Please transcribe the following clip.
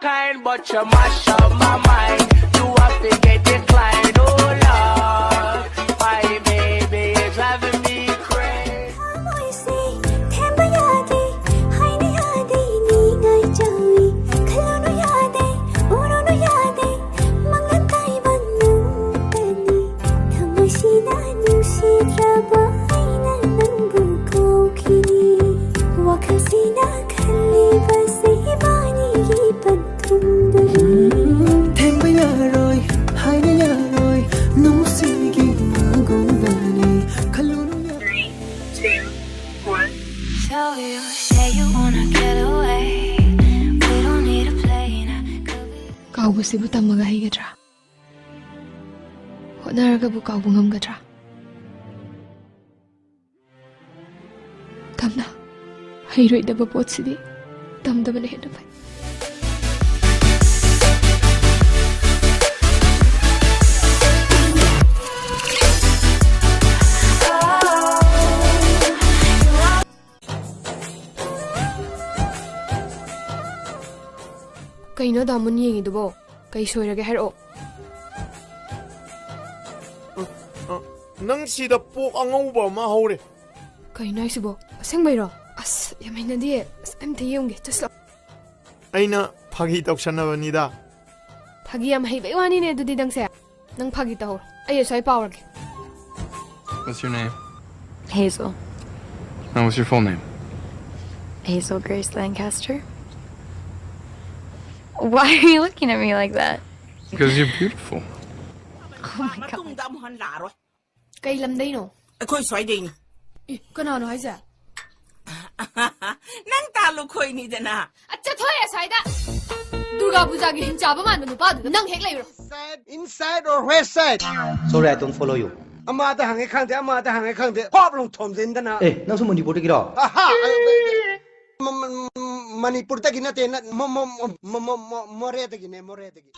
kind, but you mash up my mind. You have to get declined, oh Lord. My baby is driving me crazy. Kaubasibu tamaga higadra. Honaragabu kaubu ngamgadra. Tamna hairoidaba potsidi tamdabane hena fai. Kaino damun yengidubo kai soirage haro. Nang sida pok angauba ma hore. Kaino isibo asengbairo. As yamainadi am thiyumge just Aina phagi toksannabanida. phagi am haibai wani ne dudi dangse. Nang phagi taho. Ai soi powerge. What's your name? Hazel. And what's your full name? Hazel Grace Lancaster. Why are you looking at me like that? Because you're beautiful. Oh my god. Kai lamdai no. Khoi soi ding. Kana no haisa. Nang ta lu khoi ni dana. Acha thoya saida. Durga Puja gi hinchaba man nu pa du nang hek lai ro. Inside or west side? Sorry, I don't follow you. Amada hangai khangde, amada hangai khangde. Hop long thom din dana. Eh, nang sumo Manipur gi ro. Aha. Manipur ta gi na te na mo re ta gi ne mo re ta gi.